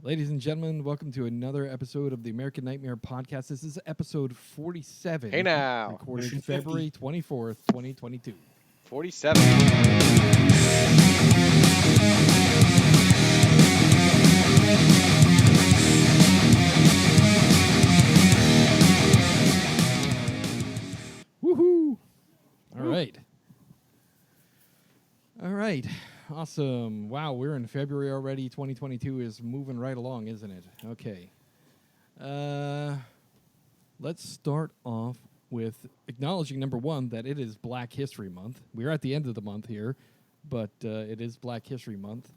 Ladies and gentlemen, welcome to another episode of the American Nightmare Podcast. This is episode 47. Hey now. Recorded Mission February 24th, 2022. 47. Woohoo! All right. All right. Awesome. Wow, we're in February already. 2022 is moving right along, isn't it? Okay. Let's start off with acknowledging, number one, that it is Black History Month. We're at the end of the month here, but it is Black History Month.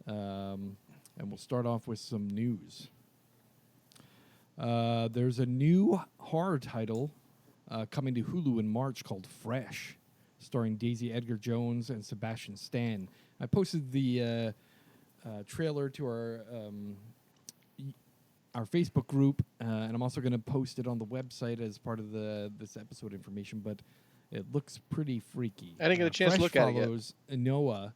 And we'll start off with some news. There's a new horror title coming to Hulu in March called Fresh, starring Daisy Edgar Jones and Sebastian Stan. I posted the trailer to our Facebook group, and I'm also going to post it on the website as part of this episode information, but it looks pretty freaky. I didn't get a chance to look at it yet. Follows Noah.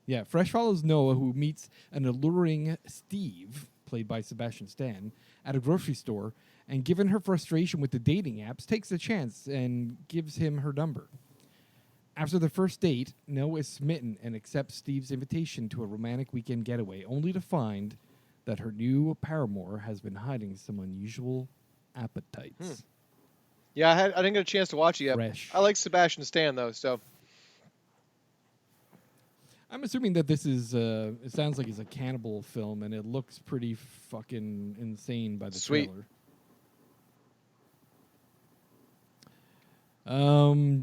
Yeah, Fresh follows Noah, who meets an alluring Steve, played by Sebastian Stan, at a grocery store, and given her frustration with the dating apps, takes a chance and gives him her number. After the first date, Noah is smitten and accepts Steve's invitation to a romantic weekend getaway, only to find that her new paramour has been hiding some unusual appetites. Yeah, I didn't get a chance to watch it yet. Fresh. I like Sebastian Stan, though, so. I'm assuming that this is, it sounds like it's a cannibal film, and it looks pretty fucking insane by the Sweet. trailer.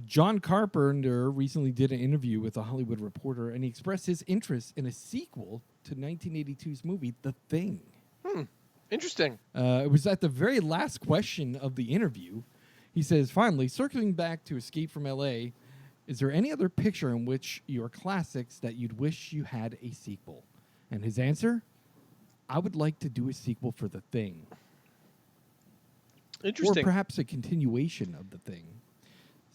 John Carpenter recently did an interview with a Hollywood Reporter, and he expressed his interest in a sequel to 1982's movie, The Thing. Interesting. It was at the very last question of the interview. He says, finally, circling back to Escape from L.A., is there any other picture in which your classics that you'd wish you had a sequel? And his answer, I would like to do a sequel for The Thing. Interesting. Or perhaps a continuation of The Thing.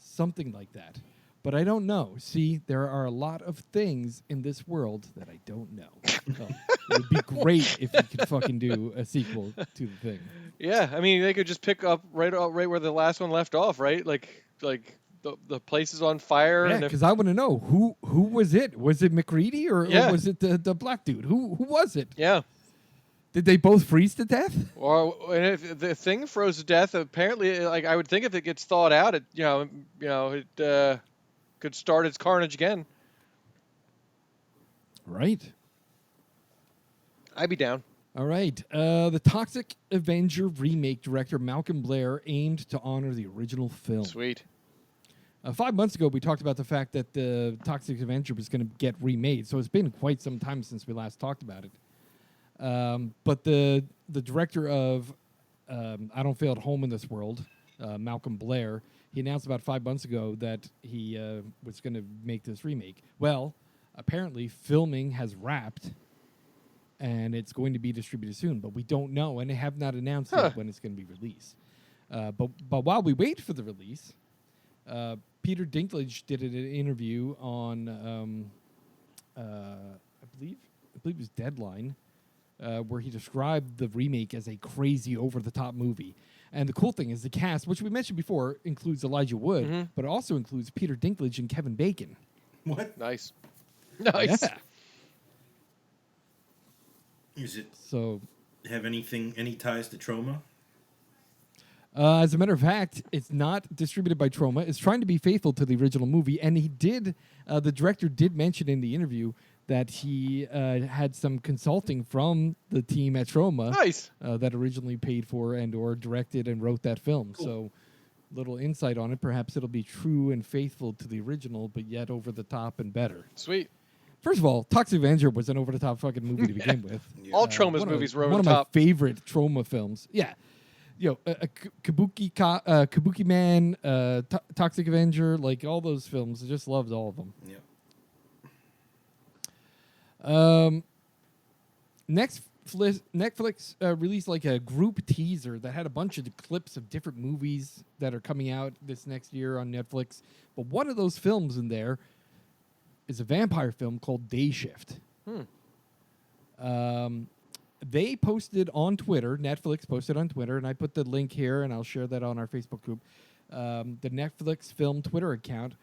Something like that. But I don't know. See, there are a lot of things in this world that I don't know. It would be great if you could fucking do a sequel to The Thing. Yeah, I mean, they could just pick up right where the last one left off, right? Like the place is on fire. Yeah, because I want to know who was it? Was it McCready or was it the black dude? Who was it? Yeah. Did they both freeze to death? And if the Thing froze to death, apparently, like I would think if it gets thawed out, it it could start its carnage again. Right. I'd be down. All right. The Toxic Avenger remake director Macon Blair aimed to honor the original film. Sweet. 5 months ago, we talked about the fact that the Toxic Avenger was going to get remade, so it's been quite some time since we last talked about it. But the director of I Don't Feel at Home in This World, Macon Blair, he announced about 5 months ago that he was going to make this remake. Well, apparently filming has wrapped, and it's going to be distributed soon, but we don't know, and they have not announced yet when it's going to be released. But while we wait for the release, Peter Dinklage did an interview on, I believe it was Deadline, where he described the remake as a crazy, over-the-top movie. And the cool thing is the cast, which we mentioned before, includes Elijah Wood, but it also includes Peter Dinklage and Kevin Bacon. What? Nice. Nice. Yeah. Is it So, have any ties to Trauma? as a matter of fact, it's not distributed by Troma. It's trying to be faithful to the original movie. And the director did mention in the interview that he had some consulting from the team at Troma Nice. that originally paid for and or directed and wrote that film. Cool. So little insight on it. Perhaps it'll be true and faithful to the original, but yet over the top and better. Sweet. First of all, Toxic Avenger was an over-the-top fucking movie to begin with. Yeah. All Troma's movies were over one the of top. my favorite Troma films. Yeah. Kabuki Man, Toxic Avenger, like all those films. I just loved all of them. Yeah. Netflix released like a group teaser that had a bunch of clips of different movies that are coming out this next year on Netflix. But one of those films in there is a vampire film called Day Shift. they posted on Twitter, Netflix posted on Twitter, and I put the link here, and I'll share that on our Facebook group. The Netflix film Twitter account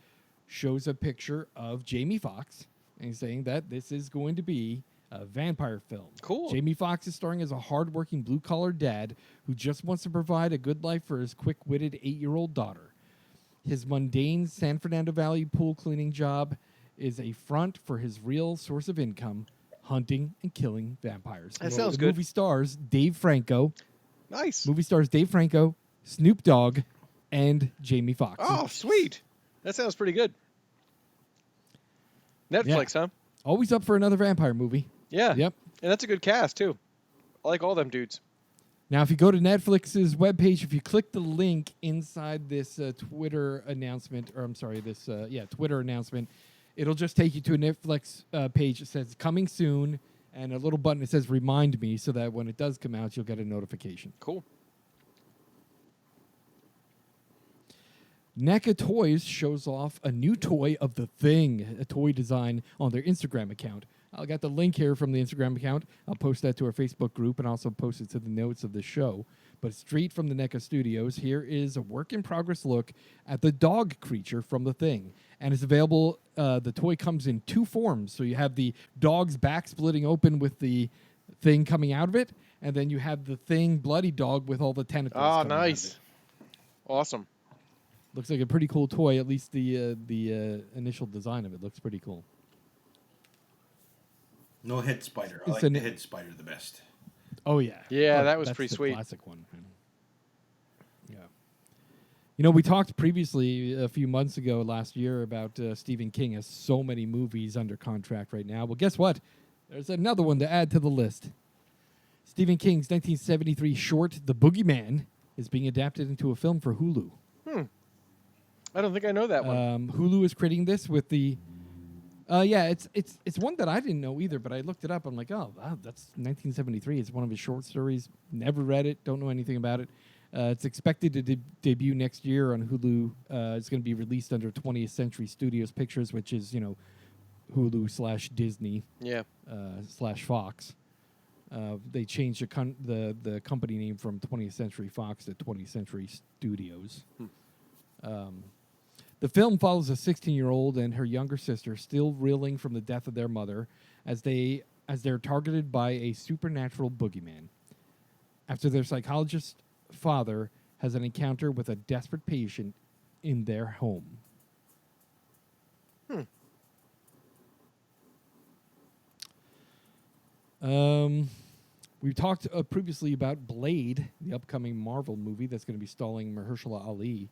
shows a picture of Jamie Foxx and saying that this is going to be a vampire film. Cool. Jamie Foxx is starring as a hardworking blue-collar dad who just wants to provide a good life for his quick-witted 8-year-old daughter. His mundane San Fernando Valley pool cleaning job is a front for his real source of income, hunting and killing vampires. That sounds the good. Movie stars Dave Franco. Nice. Movie stars Dave Franco, Snoop Dogg, and Jamie Foxx. Oh, sweet. That sounds pretty good. Netflix, huh? Always up for another vampire movie. Yeah. Yep. And that's a good cast, too. I like all them dudes. Now, if you go to Netflix's webpage, if you click the link inside this Twitter announcement, Twitter announcement, it'll just take you to a Netflix page that says coming soon and a little button that says remind me so that when it does come out, you'll get a notification. Cool. NECA Toys shows off a new toy of The Thing, a toy design on their Instagram account. I got the link here from the Instagram account. I'll post that to our Facebook group and also post it to the notes of the show. But straight from the NECA studios, here is a work-in-progress look at the dog creature from The Thing. And it's available, the toy comes in 2 forms. So you have the dog's back splitting open with the thing coming out of it, and then you have the Thing bloody dog with all the tentacles coming out of Nice. it. Awesome. Looks like a pretty cool toy. At least the initial design of it looks pretty cool. No head spider. I It's like the head spider the best. Oh yeah, Yeah, Oh, that was that's pretty the sweet. Classic one. Yeah. You know, we talked previously a few months ago last year about Stephen King has so many movies under contract right now. Well, guess what? There's another one to add to the list. Stephen King's 1973 short, The Boogeyman, is being adapted into a film for Hulu. I don't think I know that one. Hulu is creating this with the. It's one that I didn't know either, but I looked it up. I'm like, oh, wow, that's 1973. It's one of his short stories. Never read it. Don't know anything about it. It's expected to debut next year on Hulu. It's going to be released under 20th Century Studios Pictures, which is Hulu / Disney / Fox. They changed the company name from 20th Century Fox to 20th Century Studios. The film follows a 16-year-old and her younger sister still reeling from the death of their mother as they're targeted by a supernatural boogeyman. After their psychologist father has an encounter with a desperate patient in their home. We've talked previously about Blade, the upcoming Marvel movie that's going to be starring Mahershala Ali.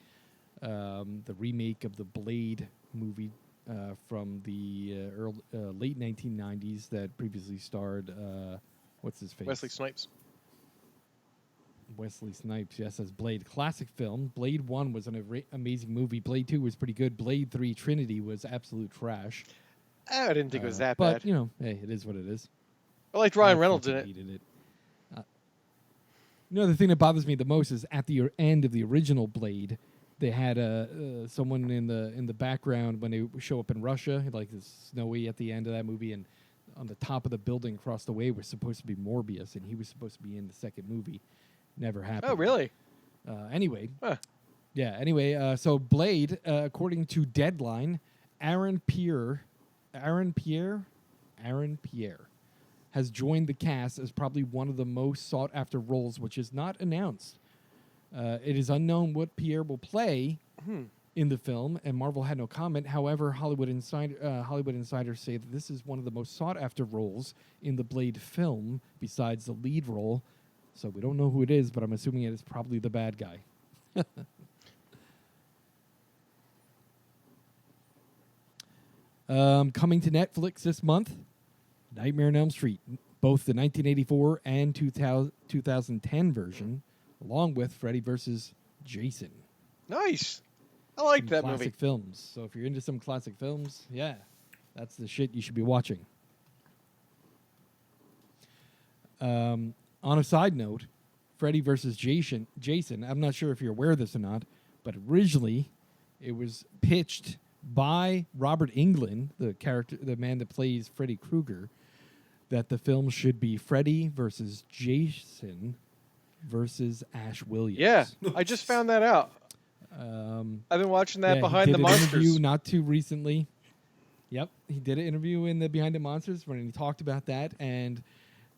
The remake of the Blade movie from the late 1990s that previously starred, what's his face? Wesley Snipes. Wesley Snipes, yes, as Blade. Classic film. Blade 1 was an amazing movie. Blade 2 was pretty good. Blade 3 Trinity was absolute trash. I didn't think it was that but, bad. Hey, it is what it is. I liked Ryan Reynolds in it. Hated it. The thing that bothers me the most is at the end of the original Blade, they had someone in the background when they show up in Russia, like it's snowy at the end of that movie, and on the top of the building across the way was supposed to be Morbius, and he was supposed to be in the second movie. Never happened. Oh, really? Anyway. Huh. Yeah, anyway, so Blade, according to Deadline, Aaron Pierre has joined the cast as probably one of the most sought-after roles, which is not announced. It is unknown what Pierre will play in the film, and Marvel had no comment. However, Hollywood insiders say that this is one of the most sought-after roles in the Blade film, besides the lead role. So we don't know who it is, but I'm assuming it is probably the bad guy. Coming to Netflix this month, Nightmare on Elm Street, both the 1984 and 2010 version, along with Freddy vs. Jason. Nice. I like that classic movie. films. So if you're into some classic films, yeah, that's the shit you should be watching. On a side note, Freddy vs. Jason, I'm not sure if you're aware of this or not, but originally it was pitched by Robert Englund, the man that plays Freddy Krueger, that the film should be Freddy versus Jason versus Ash Williams. Yeah, I just found that out. I've been watching that Behind the he did an Monsters. interview not too recently. Yep, he did an interview in the Behind the Monsters when he talked about that, and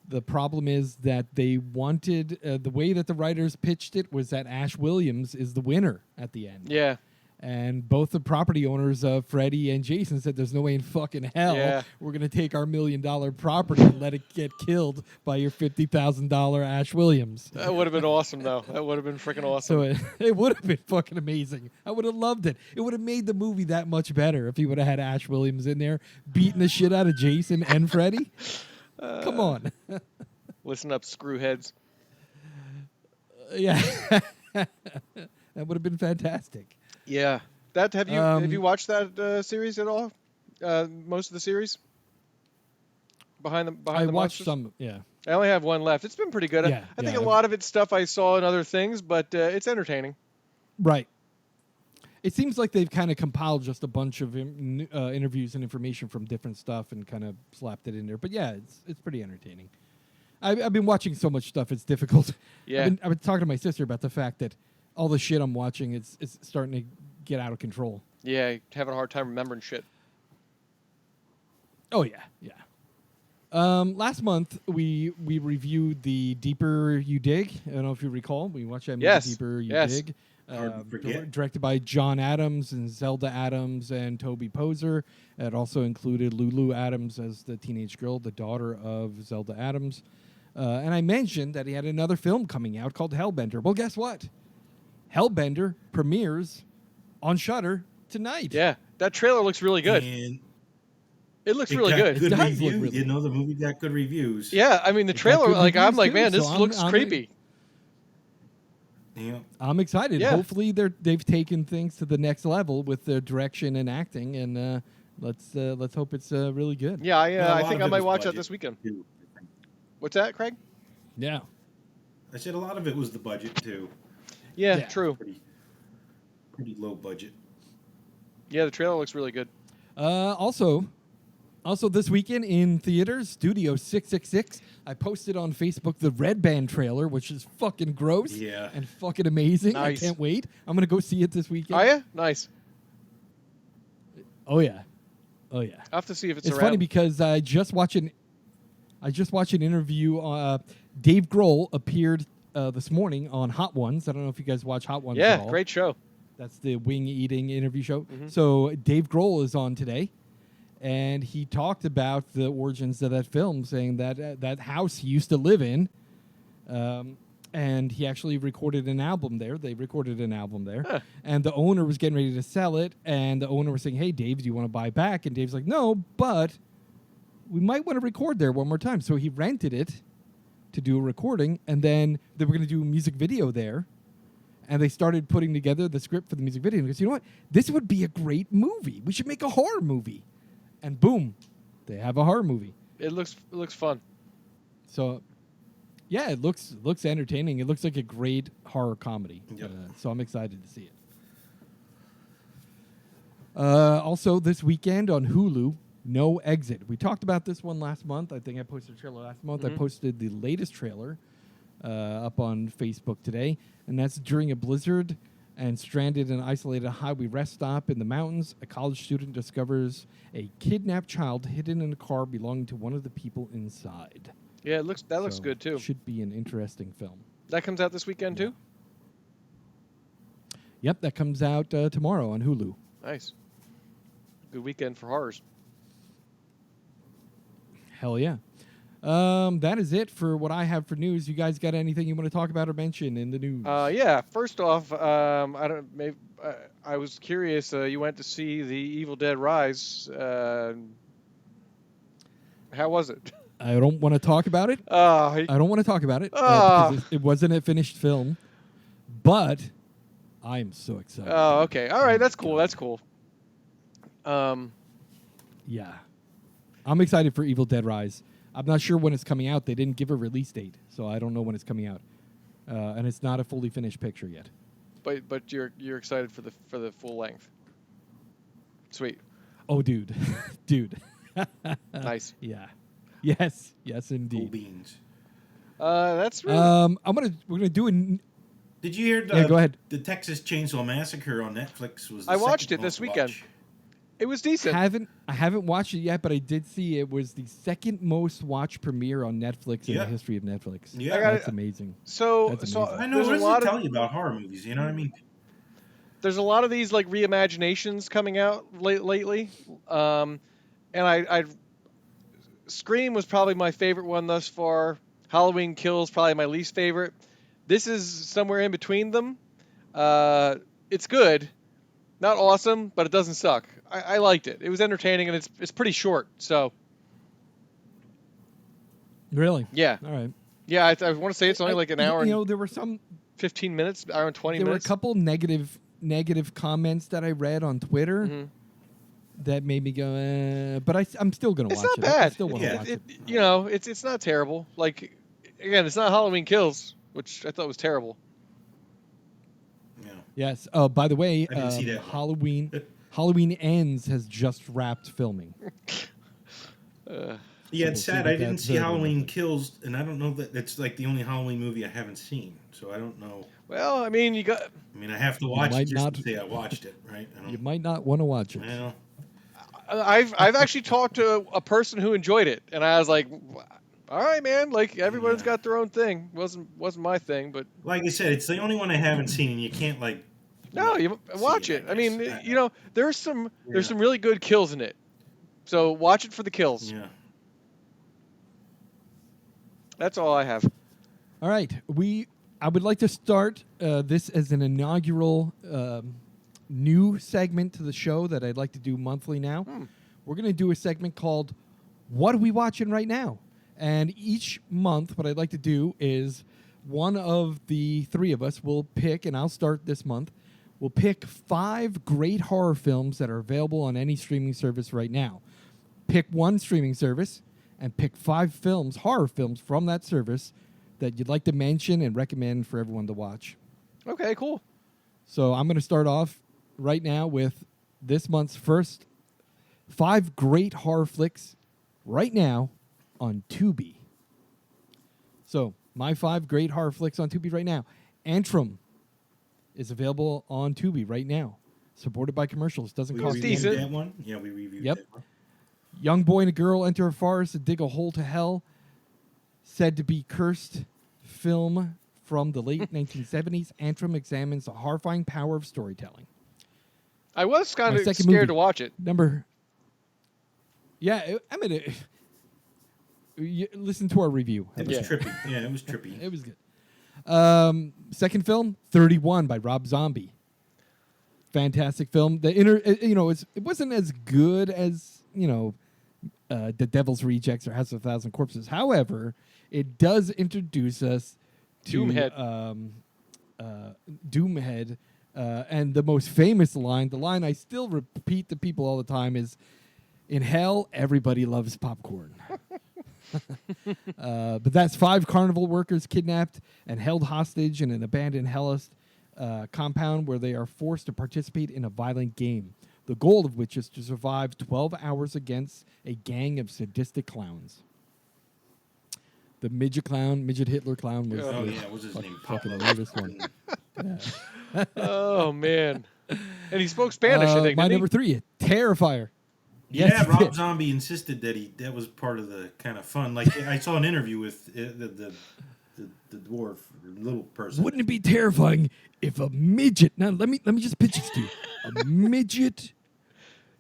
the problem is that they wanted the way that the writers pitched it was that Ash Williams is the winner at the end. Yeah. And both the property owners of Freddy and Jason said, "There's no way in fucking hell we're going to take our $1 million property and let it get killed by your $50,000 Ash Williams." That would have been awesome, though. That would have been freaking awesome. So it would have been fucking amazing. I would have loved it. It would have made the movie that much better if he would have had Ash Williams in there beating the shit out of Jason and Freddy. Come on. Listen up, screwheads. Yeah. That would have been fantastic. Yeah. Have you watched that series at all? Most of the series? Behind the I watched Monsters? some, yeah. I only have one left. It's been pretty good. Yeah, I think yeah. a lot of it's stuff I saw in other things, but it's entertaining. Right. It seems like they've kind of compiled just a bunch of interviews and information from different stuff and kind of slapped it in there. But yeah, it's pretty entertaining. I've been watching so much stuff; it's difficult. Yeah. I've been talking to my sister about the fact that all the shit I'm watching it's starting to get out of control. Yeah, having a hard time remembering shit. Oh yeah, yeah. Last month we reviewed the Deeper You Dig. I don't know if you recall. We watched that movie, Yes. Deeper You Yes. Dig. Hard to forget. Directed by John Adams and Zelda Adams and Toby Poser. It also included Lulu Adams as the teenage girl, the daughter of Zelda Adams. And I mentioned that he had another film coming out called Hellbender. Well, guess what? Hellbender premieres on Shudder tonight. Yeah, that trailer looks really good. And It looks it really got good. Good It does review. look really You know, the movie got good reviews. Yeah, I mean the got trailer. good Like I'm reviews like, too, man, this so looks I'm creepy. Yeah. I'm excited. Yeah. Hopefully they've taken things to the next level with their direction and acting, and let's hope it's really good. Yeah, No, a I lot think of I it might was watch that budget, this weekend. too. What's that, Craig? Yeah. I said a lot of it was the budget too. Yeah, Yeah. true. Pretty low budget. Yeah, the trailer looks really good. Also this weekend in theaters, Studio 666. I posted on Facebook the Red Band trailer, which is fucking gross Yeah. and fucking amazing. Nice. I can't wait. I'm gonna go see it this weekend. Are you? Nice. Oh yeah. I'll have to see if it's It's around. funny because I just watched an interview. Dave Grohl appeared this morning on Hot Ones. I don't know if you guys watch Hot Ones. at Yeah, all. great show. That's the wing eating interview show. Mhm. So Dave Grohl is on today, and he talked about the origins of that film, saying that that house he used to live in, and he actually recorded an album there. They recorded an album there, Huh. and the owner was getting ready to sell it, and the owner was saying, "Hey, Dave, do you want to buy back?" And Dave's like, "No, but we might want to record there one more time." So he rented it to do a recording, and then they were going to do a music video there. And they started putting together the script for the music video. And he goes, "You know what? This would be a great movie. We should make a horror movie." And boom, they have a horror movie. It looks fun. So, yeah, it looks entertaining. It looks like a great horror comedy. Yep. So I'm excited to see it. Also, this weekend on Hulu, No Exit. We talked about this one last month. I think I posted a trailer last month. I Mhm. posted the latest trailer up on Facebook today, and that's during a blizzard and stranded in an isolated highway rest stop in the mountains. A college student discovers a kidnapped child hidden in a car belonging to one of the people inside. Yeah, looks So good too. Should be an interesting film. That comes out this weekend too. Yep, that comes out tomorrow on Hulu. Nice. Good weekend for horrors. Hell yeah. That is it for what I have for news. You guys got anything you want to talk about or mention in the news? Yeah. First off, I don't. Maybe I was curious. You went to see the Evil Dead Rise. How was it? I don't want to talk about it. I I don't want to talk about it Ah. because it wasn't a finished film, but I am so excited. Oh, okay. All right. That's cool. That's cool. Yeah. I'm excited for Evil Dead Rise. I'm not sure when it's coming out. They didn't give a release date, so I don't know when it's coming out. And it's not a fully finished picture yet. But you're excited for the full length. Sweet. Oh, dude. Dude. Nice. Yeah. Yes, Cool indeed. beans. That's really We're gonna do a. Did you hear Yeah, go ahead. the Texas Chainsaw Massacre on Netflix was the I watched second it this most weekend. watched. It was decent. I haven't watched it yet, but I did see it was the second most watched premiere on Netflix in Yeah. the history of Netflix. Yeah. That's amazing. So, That's so amazing. I know. there's What a does lot it of tell you about horror movies? You know what I mean? there's a lot of these like reimaginations coming out lately, and I Scream was probably my favorite one thus far. Halloween Kills probably my least favorite. This is somewhere in between them. It's good, not awesome, but it doesn't suck. I liked it. It was entertaining and it's pretty short. So Really? yeah, All right. yeah. I want to say it's only like an hour You and know, there were some. 15 minutes, hour and 20 There were a minutes. couple negative comments that I read on Twitter Mhm. that made me go, but I'm still gonna It's watch not it. I bad. still want to Yeah, watch it. You know, it's not terrible. Like again, it's not Halloween Kills, which I thought was terrible. Yeah. Yes. By the way, I didn't see that one. Halloween Ends has just wrapped filming. Yeah, we'll it's see sad. what I didn't that see third one Halloween looks like. Kills, and I don't know that it's like the only Halloween movie I haven't seen. So I don't know. Well, I mean, you got. I mean, I have to watch it might just not- to say I watched it, right? I don't. You might not want to watch it. Well, I've actually talked to a person who enjoyed it, and I was like, all right, man. Like everyone's Yeah. got their own thing. wasn't my thing, but like I said, it's the only one I haven't seen, and you can't like. no, not you see watch it. I I mean, guess. you know, there's some Yeah. really good kills in it. So watch it for the kills. Yeah. That's all I have. All right, I would like to start this as an inaugural new segment to the show that I'd like to do monthly now. We're going to do a segment called "What Are We Watching Right Now?" And each month, what I'd like to do is one of the three of us will pick, and I'll start this month. We'll pick 5 great horror films that are available on any streaming service right now. Pick one streaming service and pick 5 films, horror films from that service that you'd like to mention and recommend for everyone to watch. Okay, cool. So I'm going to start off right now with this month's first 5 great horror flicks right now on Tubi. So my 5 great horror flicks on Tubi right now. Antrim is available on Tubi right now. Supported by commercials. Doesn't We cost reviewed decent. that one. Yeah, we reviewed Yep. that one. Young boy and a girl enter a forest to dig a hole to hell. Said to be cursed film from the late 1970s. Antrim examines the horrifying power of storytelling. I was kind My of second scared movie. to watch it. I mean, listen to our review. It was Yeah. trippy. Yeah, it was trippy. It was good. Second film, 31 by Rob Zombie. Fantastic film. It wasn't as good as The Devil's Rejects or House of a Thousand Corpses. However, it does introduce us to Doomhead. Doomhead, and the most famous line, the line I still repeat to people all the time is, "In hell, everybody loves popcorn." But that's 5 carnival workers kidnapped and held hostage in an abandoned Hellas compound where they are forced to participate in a violent game, the goal of which is to survive 12 hours against a gang of sadistic clowns. The midget Hitler clown was Oh the yeah, what was his name? fucking Papa. latest one. Oh man. And he spoke Spanish, I think. My Didn't number 3, Terrifier. Yeah, Yes, he Rob did. Zombie insisted that was part of the kind of fun. Like I saw an interview with the dwarf, or little person. Wouldn't it be terrifying if a midget? Now let me just pitch this to you. A midget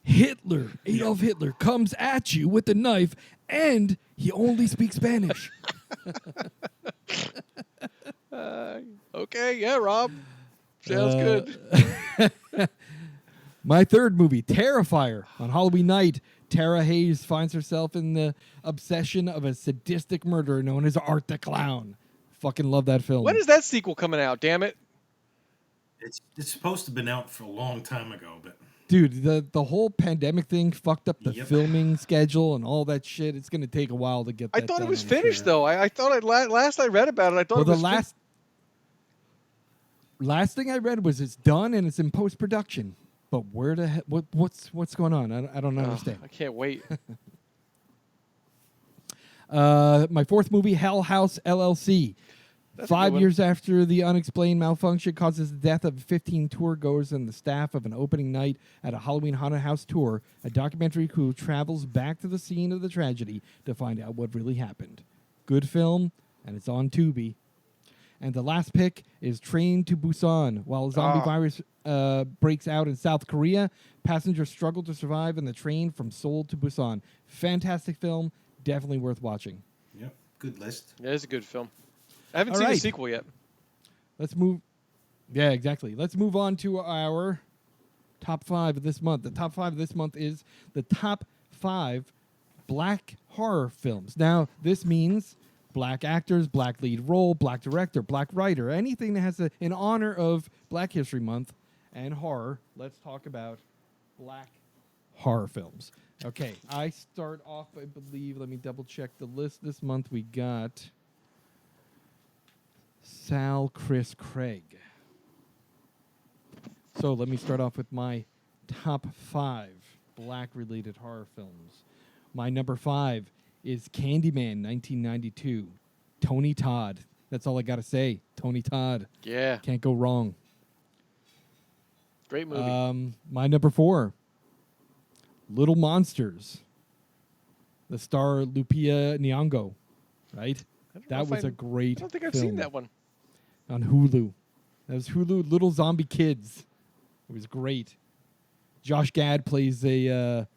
Hitler, Adolf Hitler, comes at you with a knife, and he only speaks Spanish. Okay, yeah, Rob. Sounds good. My third movie, Terrifier. On Halloween night, Tara Hayes finds herself in the obsession of a sadistic murderer known as Art the Clown. Fucking love that film. When is that sequel coming out? Damn it. It's supposed to have been out for a long time ago, but Dude, the whole pandemic thing fucked up the Yep. filming schedule and all that shit. It's going to take a while to get that I thought it done, was I'm finished sure. though. I thought last I read about it, I thought Well, it the was last thing I read was it's done and it's in post production. But where the what's going on? I don't understand. I can't wait. My fourth movie, Hell House LLC. That's a good 5 one. years after the unexplained malfunction causes the death of 15 tour goers and the staff of an opening night at a Halloween haunted house tour, a documentary crew travels back to the scene of the tragedy to find out what really happened. Good film, and it's on Tubi. And the last pick is Train to Busan. While a zombie virus breaks out in South Korea, passengers struggle to survive in the train from Seoul to Busan. Fantastic film, definitely worth watching. Yep, good list. Yeah, it's a good film. I haven't All seen the right. sequel yet. Let's move. Yeah, exactly. Let's move on to our top 5 of this month. The top 5 of this month is the top 5 black horror films. Now, this means black actors, black lead role, black director, black writer, anything that has in honor of Black History Month and horror. Let's talk about black horror films. Okay, I start off, I believe, let me double check the list. This month we got Chris Craig. So let me start off with my top 5 black-related horror films. My number 5 is Candyman, 1992. Tony Todd. That's all I got to say. Tony Todd. Yeah, Can't go wrong. great movie. My number 4, Little Monsters. The star Lupita Nyong'o, right? I don't know That if was I- a great I don't think I've film seen that one. on Hulu. That was Hulu, Little Zombie Kids. It was great. Josh Gad plays a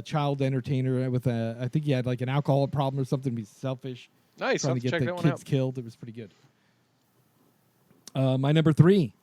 child entertainer with I think he had like an alcohol problem or something. He's selfish, Nice. I'll trying have to to get check the that one kids out. killed. It was pretty good. My number 3,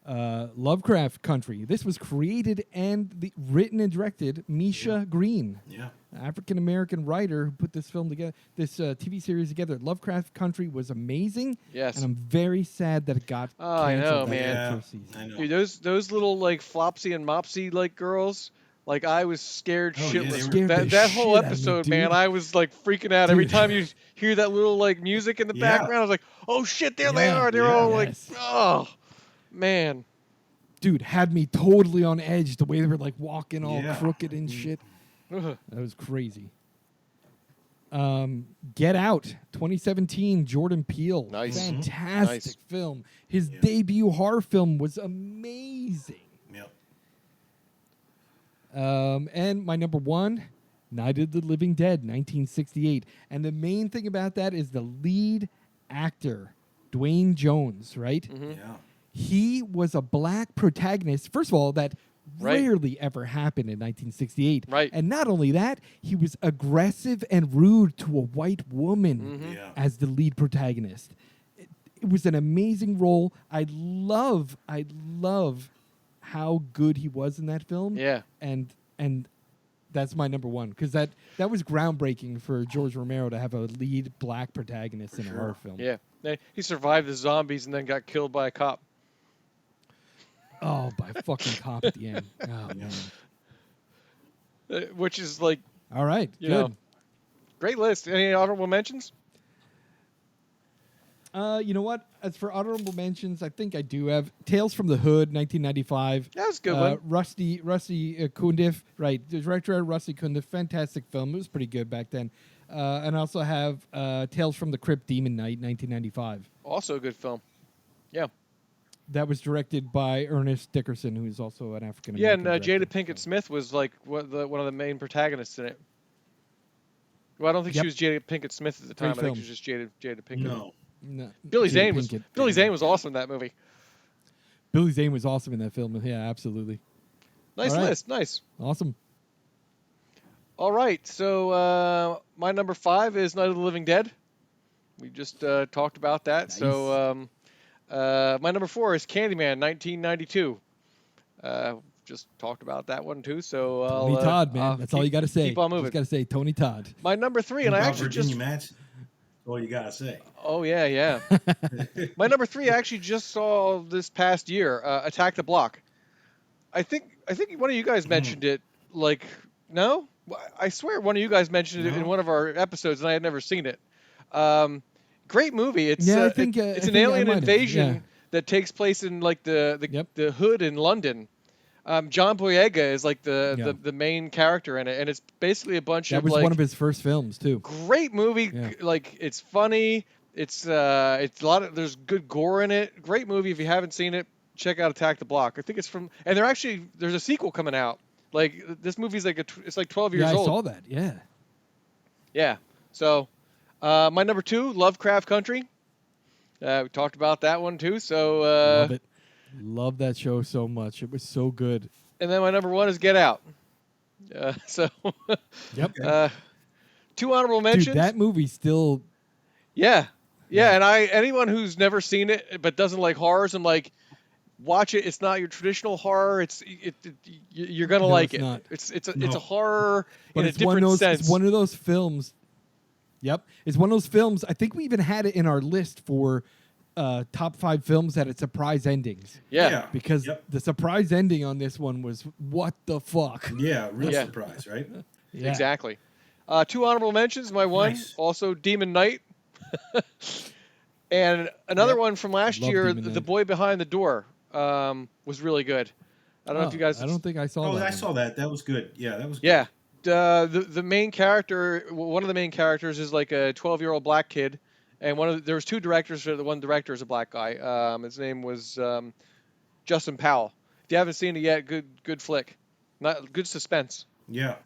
Lovecraft Country. This was created and written and directed Misha Green, Yeah. African American writer who put this film together, this TV series together. Lovecraft Country was amazing. Yes. And I'm very sad that it got Oh, I canceled know, after man. the Yeah, first season. I know. Dude, those little like Flopsy and Mopsy like girls, like I was scared Oh, yeah, they shitless. were- Scared the that whole shit out of me, episode, man, dude. I was like freaking out every Dude. time you hear that little like music in the Yeah. background. I was like, oh shit, there they Yeah, are. They're yeah. all Yes. like, oh man. Dude, had me totally on edge the way they were like walking all Yeah. crooked and shit. Ugh. That was crazy. Get Out, 2017, Jordan Peele. Nice. Mhm. Fantastic Nice. film. His Yeah. debut horror film was amazing. Yep. And my number 1, Night of the Living Dead, 1968. And the main thing about that is the lead actor, Dwayne Jones, right? Mm-hmm. Yeah. He was a black protagonist, first of all, that Right. rarely ever happened in 1968. Right. And not only that, he was aggressive and rude to a white woman Mhm. Yeah. as the lead protagonist. It was an amazing role. I love how good he was in that film. Yeah. And that's my number 1 because that was groundbreaking for George Romero to have a lead black protagonist in a sure. horror film. Yeah. He survived the zombies and then got killed by a cop. Oh, by a fucking cop at the end. Oh, Yeah. man. Which is like, All right, you good. know, great list. Any honorable mentions? You know what? As for honorable mentions, I think I do have Tales from the Hood, 1995. Yeah, that's a good one. Rusty Cundiff, right? The director Rusty Cundiff, fantastic film. It was pretty good back then. And I also have Tales from the Crypt, Demon Knight, 1995. Also a good film. Yeah. That was directed by Ernest Dickerson, who is also an African Yeah, American. and Jada Pinkett Smith was like one of the main protagonists in it. Well, I don't think Yep. she was Jada Pinkett Smith at the time. Great I think film. she was just Jada Pinkett. No. No, Billy Jada Zane was Pinkett. Billy Zane was awesome in that movie. Billy Zane was awesome in that film. Yeah, absolutely. Nice All right. list, nice. Awesome. All right, so my number 5 is Night of the Living Dead. We just talked about that. Nice. So my number 4 is Candyman, 1992. Just talked about that one too. So Tony Todd, man. I'll That's all you got to say. Keep on moving. Just got to say Tony Todd. My number 3, and I About actually Virginia just Madsen. All you gotta say. oh yeah. My number 3 I actually just saw this past year. Attack the Block. I think one of you guys mentioned it. Like no, I swear one of you guys mentioned it in No. one of our episodes, and I had never seen it. Great movie. It's Yeah, I it's think, an I alien might have, invasion yeah. that takes place in like the Yep. the hood in London. John Boyega is like Yeah. the main character in it, and it's basically a bunch That of was like one of his first films too. great movie. Yeah. Like it's funny. It's a lot of there's good gore in it. Great movie. If you haven't seen it, check out Attack the Block. I think it's from and there's a sequel coming out. Like this movie's like it's like 12 years Yeah, I old. saw that. Yeah. Yeah. So my number 2, Lovecraft Country. We talked about that one too. So Love it. Love that show so much. It was so good. and then my number 1 is Get Out. So Yep. 2 honorable mentions. Dude, that movie still. Yeah. And anyone who's never seen it but doesn't like horrors, I'm like, watch it. It's not your traditional horror. You're gonna No, like it's it. not. It's No. a horror But in a it's one of different those. sense. It's one of those films. Yep, it's one of those films. I think we even had it in our list for top 5 films that had surprise endings. Yeah. Because Yep. the surprise ending on this one was what the fuck. Yeah, real Yeah. surprise, right? Yeah. Exactly. 2 honorable mentions. My 1 Nice. also Demon Knight, and another Yep. one from last Love year, Demon The Knight. Boy Behind the Door, was really good. I don't know if you guys. I don't think I saw Oh, that. I one. saw that. That was good. Yeah, that was good. Yeah. The main character, one of the main characters, is like a 12-year-old black kid, and there was 2 directors. The one director is a black guy. His name was Justin Powell. If you haven't seen it yet, good flick, not good suspense. Yeah.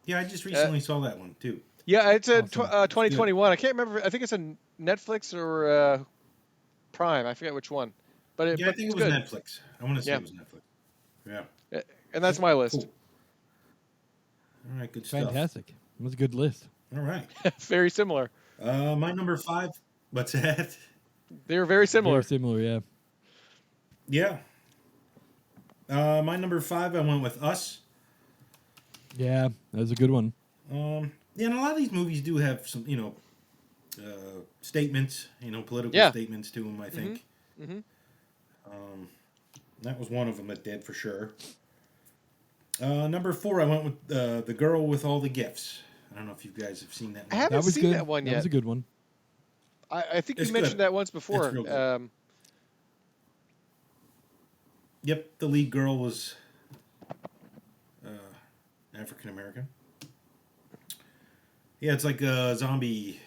Yeah, I just recently saw that one too. Yeah, it's a Awesome. 2021. I can't remember. I think it's a Netflix or Prime. I forget which one. But Yeah, I but think it's it was good. Netflix. I want to say Yeah. it was Netflix. Yeah. And that's my list. Cool. All right, good stuff. Fantastic. It was a good list. All right. Very similar. My number 5. What's that? They were very similar. Very similar, yeah. Yeah. My number 5, I went with Us. Yeah, that was a good one. Yeah, and a lot of these movies do have some, statements, political Yeah. statements to them, I think. Mhm. That was one of them that did for sure. Number 4, I went with The Girl with All the Gifts. I don't know if you guys have seen that I movie. haven't That was seen good. that one That yet. was a good one. I think you It's mentioned good. that once before. It's real good. Yep, the lead girl was African American. Yeah, it's like a zombie.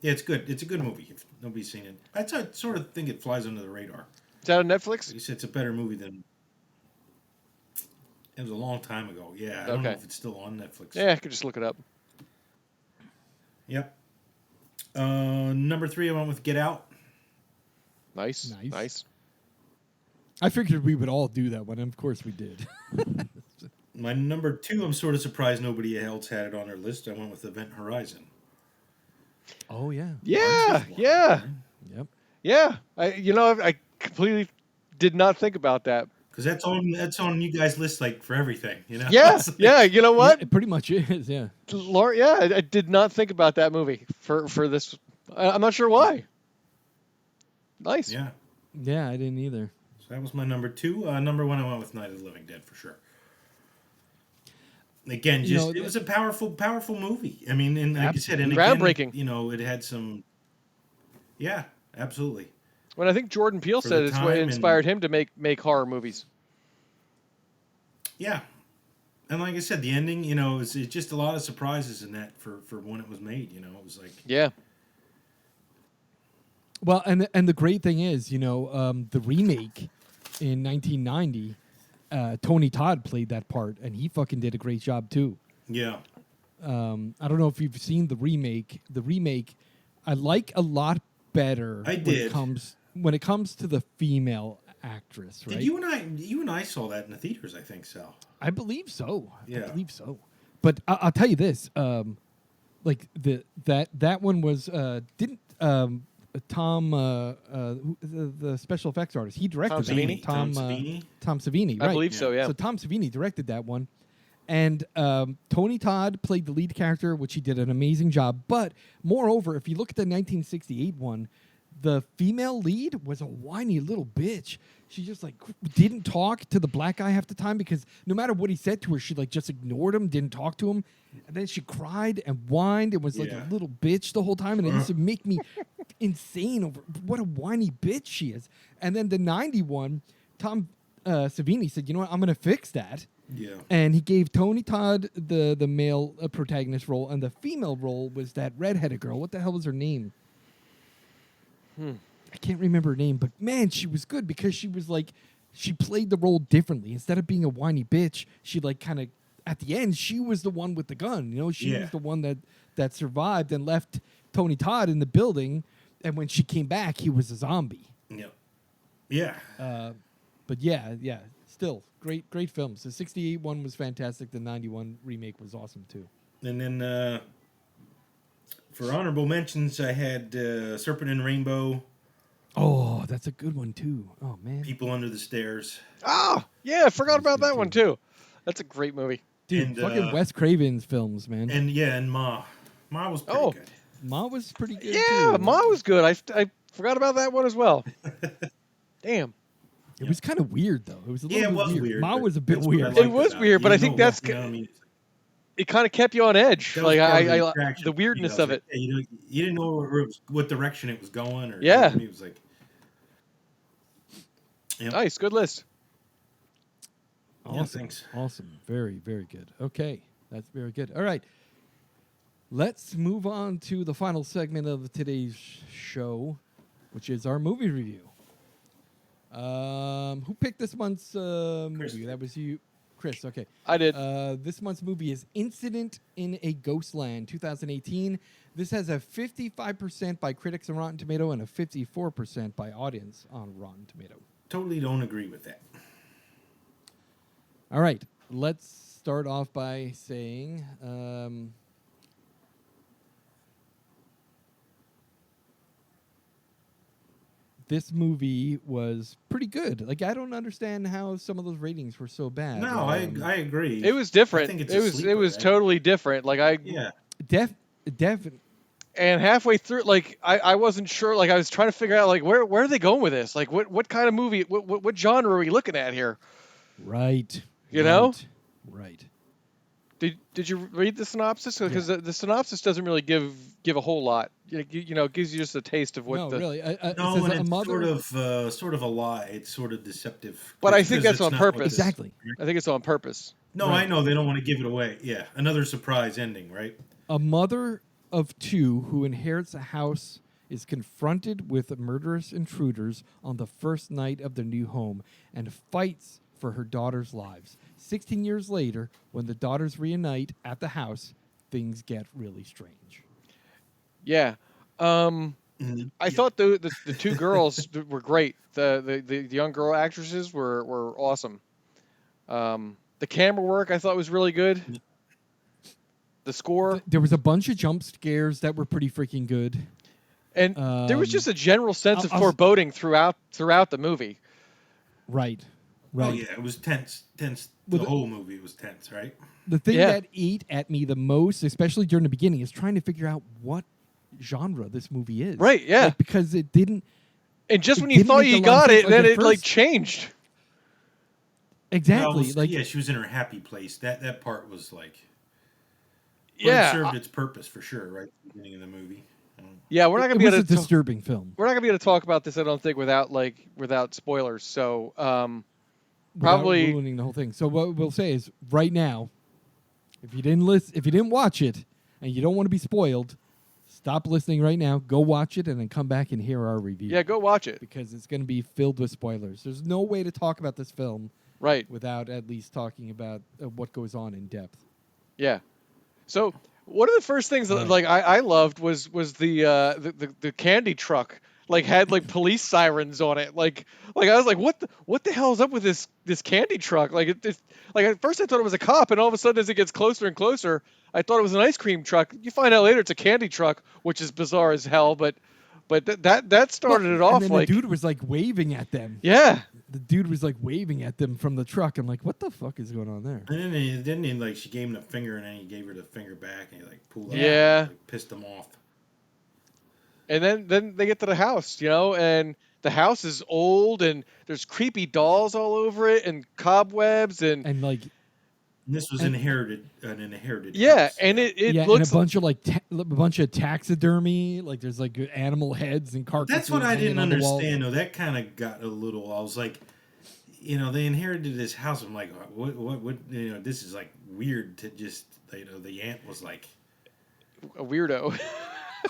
Yeah, it's good. It's a good movie. If nobody's seen it, I sort of think it flies under the radar. Is that on Netflix? Like you said, it's a better movie than. It was a long time ago. Yeah, I don't know Okay. if it's still on Netflix. Yeah, I could just look it up. Yep. Number 3, I went with Get Out. Nice. Nice. Nice. I figured we would all do that one, and of course we did. My number 2, I'm sort of surprised nobody else had it on their list. I went with Event Horizon. Oh, yeah. Yeah. Yeah. Yep. Yeah. I completely did not think about that. Because that's on you guys' list like for everything, Yeah. It's like- Yeah. You know what? It pretty much is, yeah. Laura, yeah, I did not think about that movie for this. I'm not sure why. Nice. Yeah. Yeah, I didn't either. So that was my number 2. Number 1, I went with Night of the Living Dead for sure. Again, it was a powerful movie. I mean, and like you said, and Groundbreaking. Again, it had some. Yeah, absolutely. When I think Jordan Peele For said the it's what time and- inspired him to make horror movies. Yeah, and like I said, the ending, it's just a lot of surprises in that for when it was made. It was like. Yeah. Well, and the great thing is, the remake in 1990, Tony Todd played that part, and he fucking did a great job too. Yeah. I don't know if you've seen the remake. The remake, I like a lot better. I did. When it comes to the female actress, right? Did you and I saw that in the theaters? I think so. I believe so. Yeah. I believe so. But I'll tell you this: like that one was didn't Tom the special effects artist, he directed Tom that. Savini? Tom Savini? Tom Savini, I right? believe so, yeah. So Tom Savini directed that one, and Tony Todd played the lead character, which he did an amazing job. But moreover, if you look at the 1968 one, the female lead was a whiny little bitch. She just didn't talk to the black guy half the time because no matter what he said to her, she just ignored him, didn't talk to him, and then she cried and whined and was like Yeah. a little bitch the whole time, and it used to make me insane over what a whiny bitch she is. And then the 91, Tom Savini said, "You know what? I'm going to fix that." Yeah. And he gave Tony Todd the male protagonist role, and the female role was that redheaded girl. What the hell was her name? I can't remember her name, but man, she was good because she was like, she played the role differently. Instead of being a whiny bitch, she like kind of, at the end, she was the one with the gun. You know, she was the one that survived and left Tony Todd in the building. And when she came back, he was a zombie. Yep. Yeah. But yeah, still great films. The 68 one was fantastic. The 91 remake was awesome too. And then for honorable mentions, I had Serpent and Rainbow. Oh, that's a good one too. Oh man, People Under the Stairs. Oh, yeah, I forgot about that one too. That's a great movie. dude, And, fucking Wes Craven's films, man. And Ma. Ma was pretty good. Ma was pretty good Yeah, too. Ma was good. I forgot about that one as well. Damn. It was kind of weird though. It was a little bit weird. Ma but was a bit that's what I weird. liked It was about weird, but You I think know that's what, you know what I mean? It kind of kept you on edge. That was Like part of I attraction the for me. weirdness I was of like, it. hey, you didn't know what direction it was going, or Yeah. You know what I mean? It was like, yep. Nice, good list. Awesome. Yeah, thanks. Awesome. Very, very good. Okay. That's very good. All right. Let's move on to the final segment of today's show, which is our movie review. Who picked this month's movie? That was you, Chris. Okay. I did. This month's movie is Incident in a Ghostland, 2018. This has a 55% by critics on Rotten Tomato and a 54% by audience on Rotten Tomato. Totally don't agree with that. All right. Let's start off by saying... this movie was pretty good. Like, I don't understand how some of those ratings were so bad. No, I agree. It was different. I think it's It a was sleeper, it was right? totally different. Like Yeah. and halfway through, like I wasn't sure. Like I was trying to figure out like where are they going with this? Like what kind of movie? What genre are we looking at here? Right. You know? Right. Did you read the synopsis? Because the synopsis doesn't really give a whole lot. You know, it gives you just a taste of what No, the. really. No, it says and a it's mother... sort of a lie. It's sort of deceptive. But I Because think that's it's on not what purpose. this- Exactly. I think it's on purpose. No, Right. I know they don't want to give it away. Yeah, another surprise ending, right? A mother of two who inherits a house is confronted with murderous intruders on the first night of their new home and fights for her daughter's lives. 16 years later, when the daughters reunite at the house, things get really strange. Yeah. I thought the two girls were great. The young girl actresses were awesome. The camera work I thought was really good. The score. There was a bunch of jump scares that were pretty freaking good. And there was just a general sense of I'll- foreboding throughout the movie. Right. Oh Right. yeah, it was tense. The Well, whole movie was tense, right? The thing Yeah. that ate at me the most, especially during the beginning, is trying to figure out what genre this movie is. Right, yeah. Like, because it didn't... And just It when you didn't thought make a you lot of got sense, it, like, then at it like first. changed. Exactly. No, it was- like, yeah, she was in her happy place. That part was like, Yeah. it served its purpose for sure, right? At the beginning of the movie. Yeah, we're not it gonna be was able a to. disturbing film. We're not gonna be able to talk about this. I don't think without spoilers. So without probably ruining the whole thing. So what we'll say is, right now, if you didn't watch it, and you don't want to be spoiled, stop listening right now. Go watch it, and then come back and hear our review. yeah, go watch it. Because it's going to be filled with spoilers. There's no way to talk about this film Right. without at least talking about what goes on in depth. Yeah. So one of the first things that Right. like I loved was the candy truck like had like police sirens on it. Like I was like, what the hell is up with this candy truck? Like it's like at first I thought it was a cop, and all of a sudden as it gets closer and closer, I thought it was an ice cream truck. You find out later it's a candy truck, which is bizarre as hell. But that started it off and then like the dude was like waving at them. yeah. The dude was like waving at them from the truck. I'm like, what the fuck is going on there? And then like she gave him the finger, and then he gave her the finger back, and he like pulled it Yeah. out, like, pissed him off. And then they get to the house, you know, and the house is old, and there's creepy dolls all over it, and cobwebs, and And like, And this was an inherited. yeah, house. and it yeah, and looks a bunch of like a bunch of taxidermy. Like there's like animal heads and carcasses. That's what I hanging didn't on the walls. understand though. That kind of got a little. I was like, they inherited this house. I'm like, what, this is like weird to just, the aunt was like, A weirdo.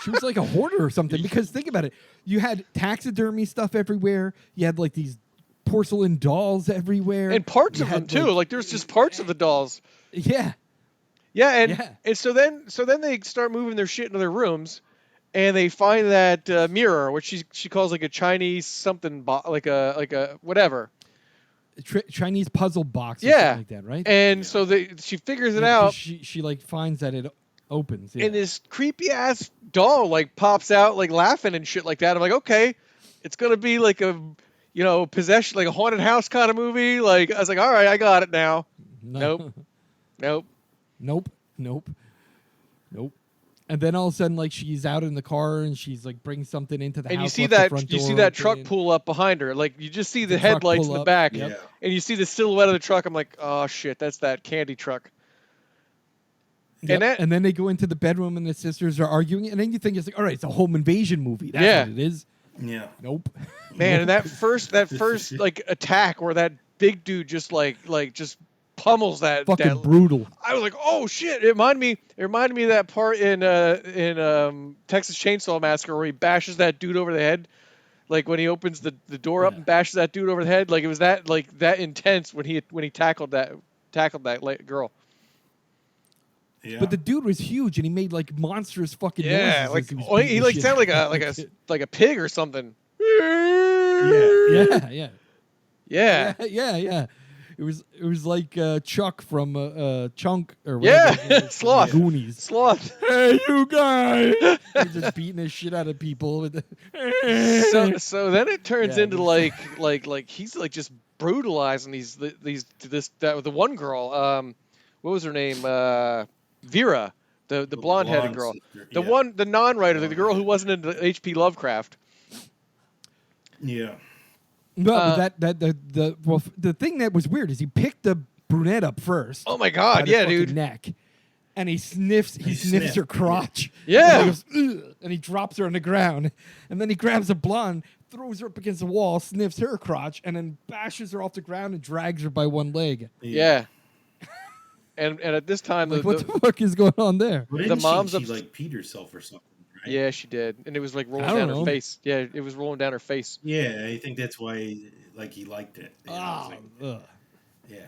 She was like a hoarder or something. Because think about it, you had taxidermy stuff everywhere. You had like these porcelain dolls everywhere, And parts You of them had, too. Like there's just parts of the dolls. Yeah, Yeah, and Yeah. and so then they start moving their shit into their rooms, and they find that mirror, which she calls like a Chinese something, like a whatever. Chinese puzzle box or Yeah, something like that, right? and so she figures it Yeah, because out, she like finds that it opens. Yeah. and this creepy ass doll like pops out like laughing and shit like that. I'm like, okay, it's gonna be like a possession, like a haunted house kind of movie. Like I was like, all right, I got it now. No. Nope. Nope. And then all of a sudden, like she's out in the car and she's like brings something into the And house. you see left the that front you see door that truck open. pull up behind her. Like you just see the The truck headlights pull in the up, back, yep. and you see the silhouette of the truck. I'm like, oh shit, that's that candy truck. Yep. And then they go into the bedroom and the sisters are arguing, and then you think it's like, all right, it's a home invasion movie. That's Yeah. what it is. yeah. Nope. Man, and that first like attack where that big dude just just pummels that Fucking brutal. I was like, oh shit! It reminded me of that part in Texas Chainsaw Massacre where he bashes that dude over the head, like when he opens the door up Yeah. and bashes that dude over the head. Like it was that intense when he tackled that girl. Yeah. But the dude was huge, and he made like monstrous fucking Yeah, noises. like as he was he beating the like shit sounded out of like the kid. a pig or something. Yeah. Yeah. Yeah. It was like Chuck from Chunk or Yeah. whatever. Sloth. Goonies. Sloth. Hey, you guys! He's just beating the shit out of people. With So then it turns Yeah, into like he's like just brutalizing the one girl. What was her name? Vera, the blonde headed girl, sister, the non-writer, the girl who wasn't into H.P. Lovecraft. Yeah. No, but the thing that was weird is he picked the brunette up first. Oh my by god, the yeah, fucking dude. neck, and he sniffs sniffed, her crotch. Yeah. and he goes, "Ugh," and he drops her on the ground, and then he grabs a blonde, throws her up against the wall, sniffs her crotch, and then bashes her off the ground and drags her by one leg. Yeah. And at this time, Like, what the fuck is going on there? Well, The didn't mom's she ups- like peed herself or something, right? yeah, she did, and it was like rolling I don't down her know. face. Yeah, it was rolling down her face. Yeah, I think that's why he liked it. You know, Ah, it's like, ugh. yeah.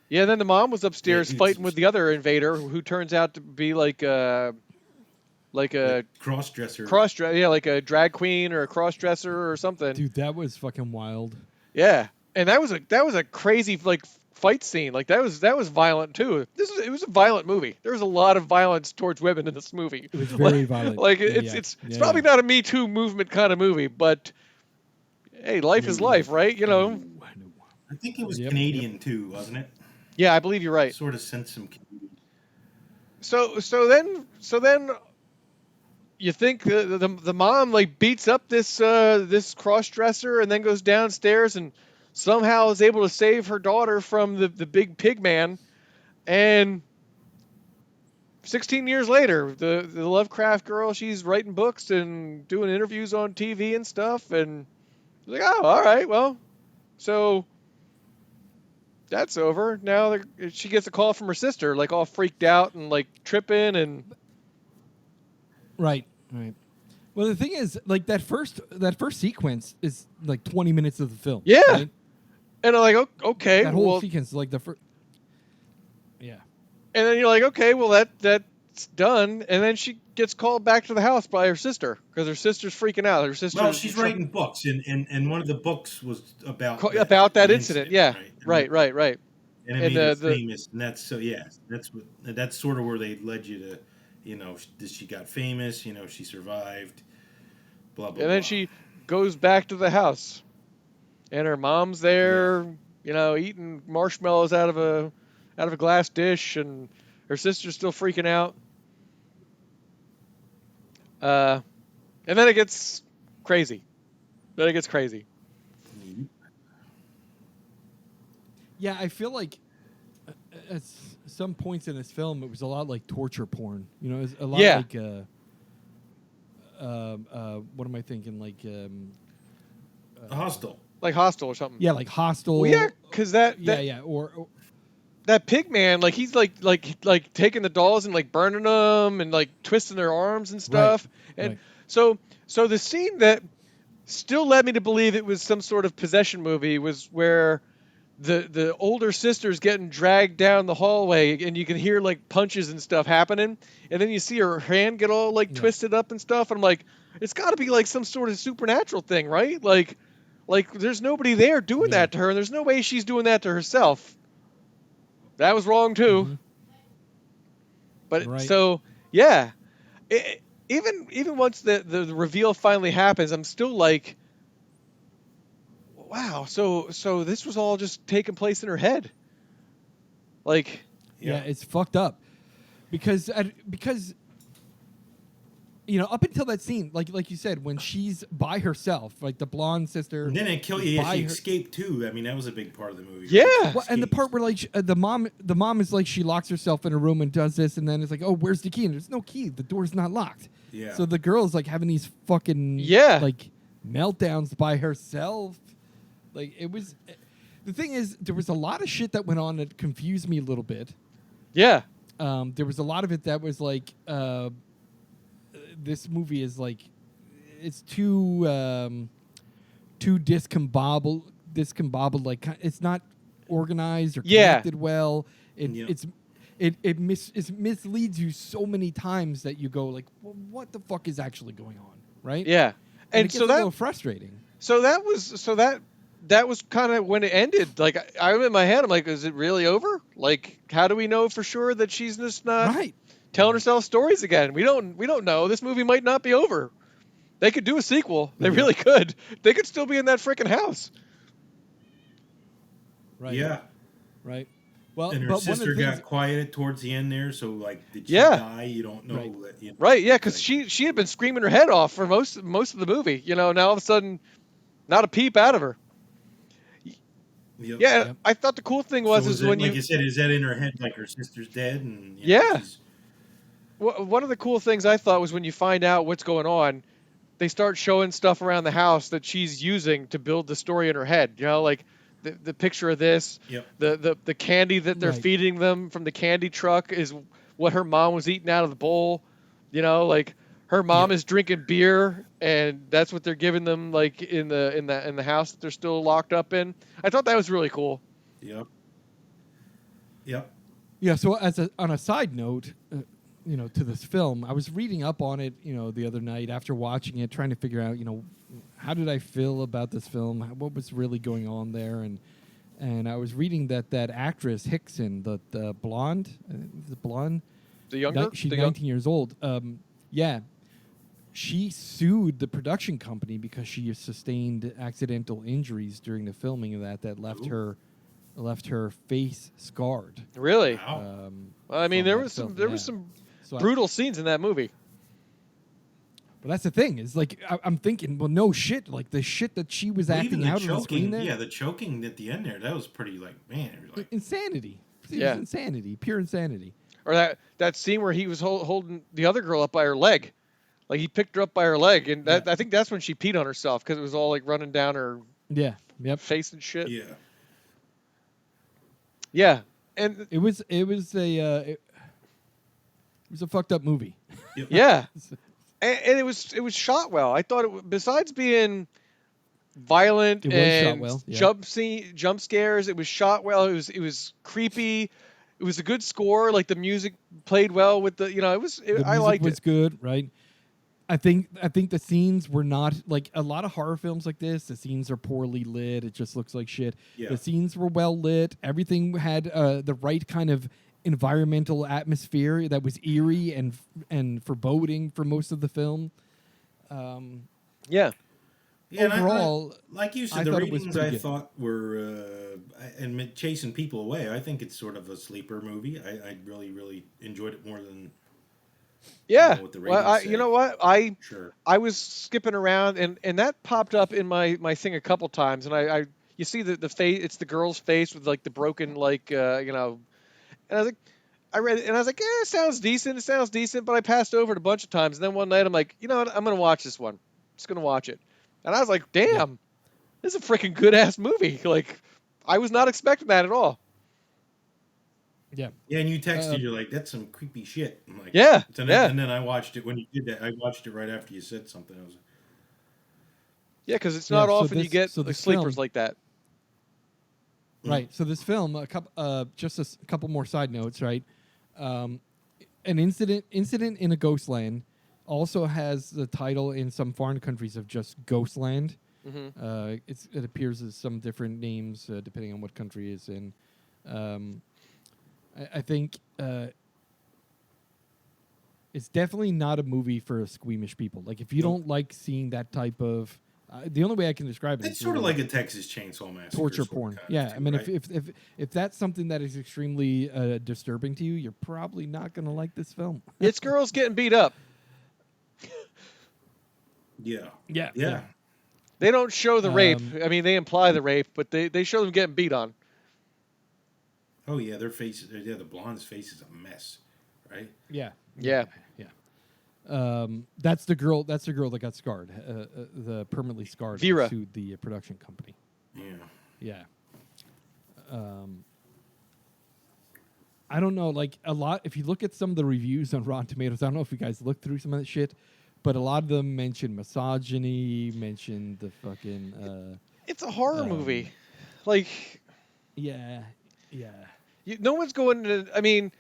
Yeah, then the mom was upstairs Yeah, fighting with the other invader, who turns out to be like a Cross-dresser. like a drag queen or a cross dresser or something. Dude, that was fucking wild. Yeah, and that was a crazy like fight scene. Like that was violent too. It was a violent movie. There was a lot of violence towards women in this movie. It was very violent. Like Yeah, it's yeah, probably yeah. not a Me Too movement kind of movie, but hey, life is life, right? You know. I think it was Yep, Canadian too, wasn't it? Yeah, I believe you're right. Sort of sent some. So then you think the mom like beats up this cross dresser and then goes downstairs and somehow is able to save her daughter from the big pig man, and 16 years later the Lovecraft girl, she's writing books and doing interviews on TV and stuff, and like, oh, all right, well, so that's over now. She gets a call from her sister, like all freaked out and like tripping and. Right. Well, the thing is, like that first sequence is like 20 minutes of the film. Yeah. Right? And I'm like, okay, That whole well, sequence, like the first. Yeah. and then you're like, okay, well that's done, and then she gets called back to the house by her sister because her sister's freaking out. Her sister. Well, she's writing books, and one of the books was about that incident. Yeah. Right. And it made it famous, and that's that's sort of where they led you to, she got famous, she survived, blah blah. And then she goes back to the house, and her mom's there, eating marshmallows out of a glass dish, and her sister's still freaking out. And then it gets crazy. Yeah, I feel like at some points in this film, it was a lot like torture porn. It was a lot like. What am I thinking? Like. Hostel. like Hostel or something. Yeah, like Hostel. Well, yeah, because that or that pig man, like he's like taking the dolls and like burning them and like twisting their arms and stuff. Right, And right. so the scene that still led me to believe it was some sort of possession movie was where the older sister's getting dragged down the hallway and you can hear like punches and stuff happening, and then you see her hand get all like twisted up and stuff, and I'm like, it's got to be like some sort of supernatural thing, right? Like there's nobody there doing that to her, and there's no way she's doing that to herself. That was wrong too. Mm-hmm. But so yeah, even once the reveal finally happens, I'm still like, wow, so this was all just taking place in her head. Like, yeah, it's fucked up because you know, up until that scene, like you said, when she's by herself, like the blonde sister, and then it killed you. She escaped too. I mean, that was a big part of the movie. Yeah, well, and the part where like the mom is like, she locks herself in a room and does this, and then it's like, oh, where's the key? And there's no key. The door's not locked. Yeah. So the girl's like having these fucking like meltdowns by herself. Like, it was. The thing is, there was a lot of shit that went on that confused me a little bit. Yeah. There was a lot of it that was like, this movie is like, it's too discombobbled. Like, it's not organized or connected well. It misleads you so many times that you go like, well, what the fuck is actually going on, right? Yeah. And it gets a little frustrating. So that was kind of when it ended. Like, I'm in my head, I'm like, is it really over? Like, how do we know for sure that she's just not telling herself stories again? We don't know. This movie might not be over. They could do a sequel. They really could. They could still be in that freaking house. Right. Yeah. Right. Well, and her but sister one of the got quiet towards the end there, so like, did she die? You don't know. That, you know, right. Yeah, because she had been screaming her head off for most of the movie. You know, now all of a sudden, not a peep out of her. Yep. Yeah, I thought the cool thing was when like you said, is that in her head like her sister's dead? And one of the cool things I thought was when you find out what's going on, they start showing stuff around the house that she's using to build the story in her head. You know, like the picture of this, the candy that they're feeding them from the candy truck is what her mom was eating out of the bowl. You know, like her mom is drinking beer, and that's what they're giving them, like in the house that they're still locked up in. I thought that was really cool. Yep. Yep. Yeah. So on a side note, you know, to this film, I was reading up on it, you know, the other night after watching it, trying to figure out, you know, how did I feel about this film? What was really going on there? And I was reading that actress Hickson, the blonde, the younger, she's 19 years old. Yeah. She sued the production company because she sustained accidental injuries during the filming of that left her face scarred. Really? Wow. Well, I mean, there was some brutal scenes in that movie. But that's the thing, is like, I'm thinking, well, no shit, like the shit that she was acting out on the screen there. Yeah, the choking at the end there, that was pretty like, man, like insanity. It was insanity, pure insanity. Or that scene where he was holding the other girl up by her leg. Like, he picked her up by her leg, and I think that's when she peed on herself, because it was all like running down her face and shit. Yeah. Yeah. And it was a fucked up movie. Yeah. And it was shot well. I thought besides being violent and jump scares, it was shot well. It was creepy. It was a good score. Like, the music played well with the, you know, I liked it. Was good, right? I think the scenes were not, like, a lot of horror films like this. The scenes are poorly lit. It just looks like shit. Yeah. The scenes were well lit. Everything had the right kind of environmental atmosphere that was eerie and foreboding for most of the film. Yeah. Overall, like you said, the ratings I thought were and chasing people away. I think it's sort of a sleeper movie. I really, really enjoyed it more than. Yeah. Well, you know what? I was skipping around and that popped up in my thing a couple times, and you see the face. It's the girl's face with like the broken, like you know. And I was like, I read it and I was like, it sounds decent. It sounds decent, but I passed over it a bunch of times. And then one night I'm like, you know what? I'm gonna watch this one. I'm just gonna watch it. And I was like, damn, this is a freaking good ass movie. Like, I was not expecting that at all. Yeah. Yeah, and you texted, you're like, that's some creepy shit. I'm like, Yeah, and yeah. then I watched it when you did that. I watched it right after you said something. I was like, Yeah, because it's not often you get sleepers film, like that. Right. So this film, just a couple more side notes, right? An incident in a Ghostland also has the title in some foreign countries of just Ghostland. Mm-hmm. It appears as some different names depending on what country it's in. I think it's definitely not a movie for squeamish people. Like, if you don't like seeing that type of, the only way I can describe it it's is sort of like a Texas Chainsaw Massacre. Torture porn. Yeah, I mean, right? if that's something that is extremely disturbing to you, you're probably not going to like this film. It's girls getting beat up. Yeah. Yeah. They don't show the rape. I mean, they imply the rape, but they show them getting beat on. Oh yeah, their faces. Yeah, the blonde's face is a mess, right? Yeah. That's the girl that got scarred, the permanently scarred. Vera sued the production company. Yeah. I don't know, like, a lot. If you look at some of the reviews on Rotten Tomatoes, I don't know if you guys looked through some of that shit, but a lot of them mention misogyny, mention the fucking. It's a horror movie, like. Yeah. No one's going to. I mean,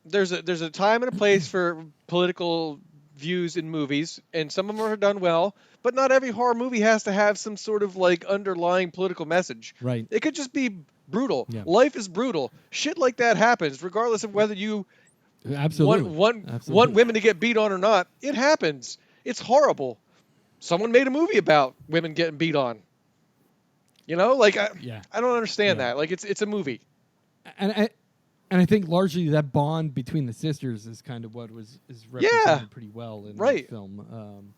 there's a time and a place for political views in movies, and some of them are done well. But not every horror movie has to have some sort of like underlying political message. Right. It could just be brutal. Yeah. Life is brutal. Shit like that happens, regardless of whether you Absolutely want women to get beat on or not. It happens. It's horrible. Someone made a movie about women getting beat on. You know, like I don't understand that. Like it's a movie. And I think largely that bond between the sisters is kind of what is represented pretty well in the film.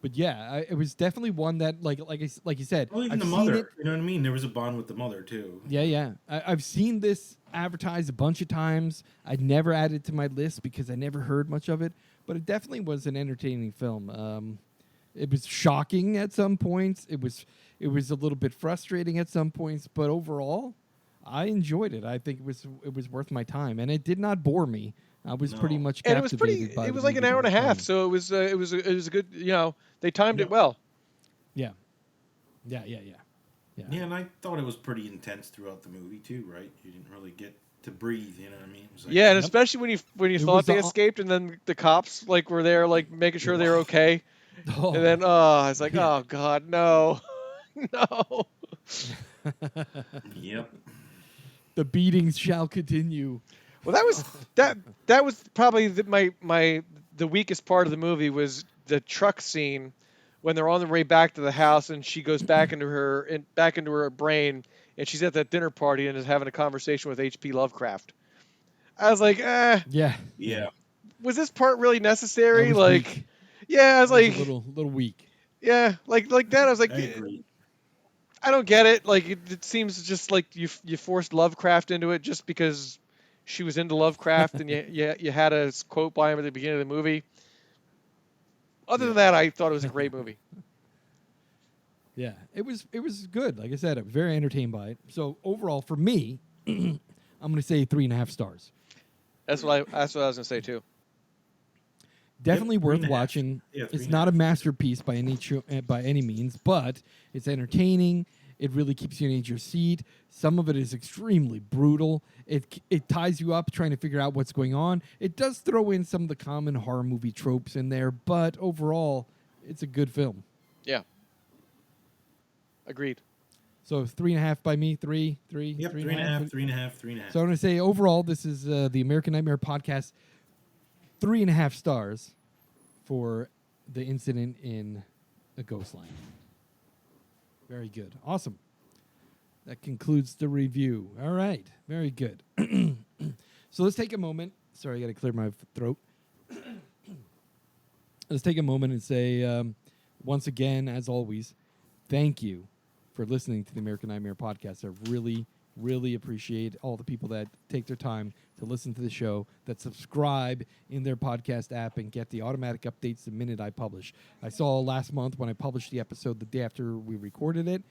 But it was definitely one that like you said. Well, even the mother, you know what I mean? There was a bond with the mother too. Yeah. I've seen this advertised a bunch of times. I'd never added it to my list because I never heard much of it. But it definitely was an entertaining film. It was shocking at some points. It was a little bit frustrating at some points, but overall, I enjoyed it. I think it was worth my time, and it did not bore me. I was pretty much captivated by it. It was like an hour and a half, so it was a good. You know, they timed it well. Yeah, and I thought it was pretty intense throughout the movie too. Right? You didn't really get to breathe. You know what I mean? It was like, and especially when you thought they escaped, and then the cops like were there, like making sure they were okay. And then, I was like, oh God, no, no. Yep. The beatings shall continue. Well, that was probably the weakest part of the movie was the truck scene when they're on the way back to the house and she goes back into her brain and she's at that dinner party and is having a conversation with H.P. Lovecraft. I was like, Yeah. Was this part really necessary? Like. Weak. Yeah, I was like a little weak. Yeah, like that. I was like, I agree. I don't get it. Like it seems just like you forced Lovecraft into it just because she was into Lovecraft and you had a quote by him at the beginning of the movie. Other than that, I thought it was a great movie. Yeah, it was good. Like I said, I was very entertained by it. So overall, for me, I'm going to say 3.5 stars. That's what I was going to say too. Definitely worth watching. It's not a masterpiece by any means, but it's entertaining. It really keeps you in your seat. Some of it is extremely brutal. It ties you up trying to figure out what's going on. It does throw in some of the common horror movie tropes in there, but overall, it's a good film. Yeah. Agreed. So 3.5 by me, 3. Yep, 3.5. So I'm going to say overall, this is the American Nightmare podcast. 3.5 stars for the incident in a Ghostland. Very good. Awesome. That concludes the review. All right. Very good. So let's take a moment. Sorry, I got to clear my throat. Let's take a moment and say, once again, as always, thank you for listening to the American Nightmare podcast. I really, Really appreciate all the people that take their time to listen to the show, that subscribe in their podcast app and get the automatic updates the minute I publish. I saw last month when I published the episode the day after we recorded it,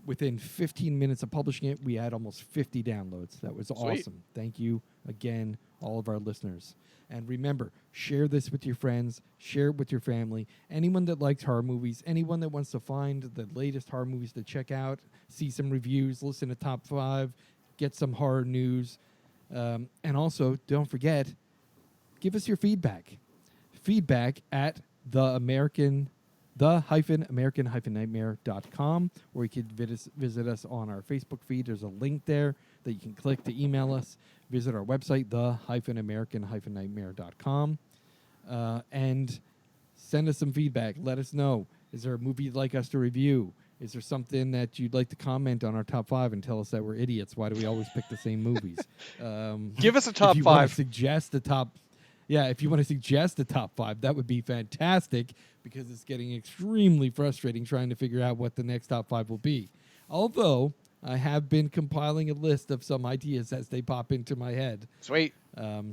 within 15 minutes of publishing it, we had almost 50 downloads. That was awesome. Thank you again, all of our listeners. And remember, share this with your friends, share it with your family. Anyone that likes horror movies, anyone that wants to find the latest horror movies to check out, see some reviews, listen to Top 5, get some horror news. And also, don't forget, give us your feedback. Feedback at the-american-nightmare.com, or you could visit us on our Facebook feed. There's a link there that you can click to email us. Visit our website, the-american-nightmare.com, and send us some feedback. Let us know. Is there a movie you'd like us to review? Is there something that you'd like to comment on our top 5 and tell us that we're idiots? Why do we always pick the same movies? Give us a top 5. If you want to suggest the top... Yeah, if you want to suggest the top 5, that would be fantastic, because it's getting extremely frustrating trying to figure out what the next top 5 will be. Although I have been compiling a list of some ideas as they pop into my head. Sweet.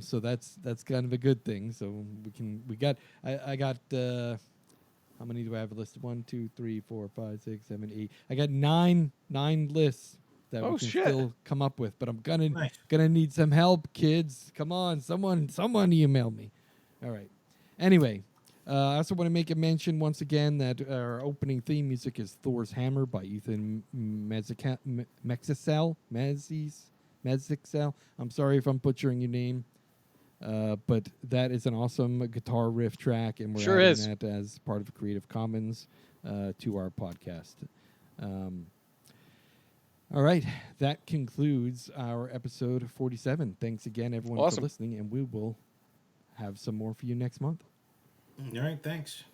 So that's kind of a good thing. So I got how many do I have listed? 1, 2, 3, 4, 5, 6, 7, 8. I got nine lists that we can still come up with, but I'm gonna need some help, kids. Come on, someone email me. All right. Anyway, I also want to make a mention once again that our opening theme music is Thor's Hammer by Ethan Mexicel. I'm sorry if I'm butchering your name, but that is an awesome guitar riff track, and we're adding that as part of Creative Commons to our podcast. All right, that concludes our episode 47. Thanks again, everyone, for listening, and we will have some more for you next month. All right, thanks.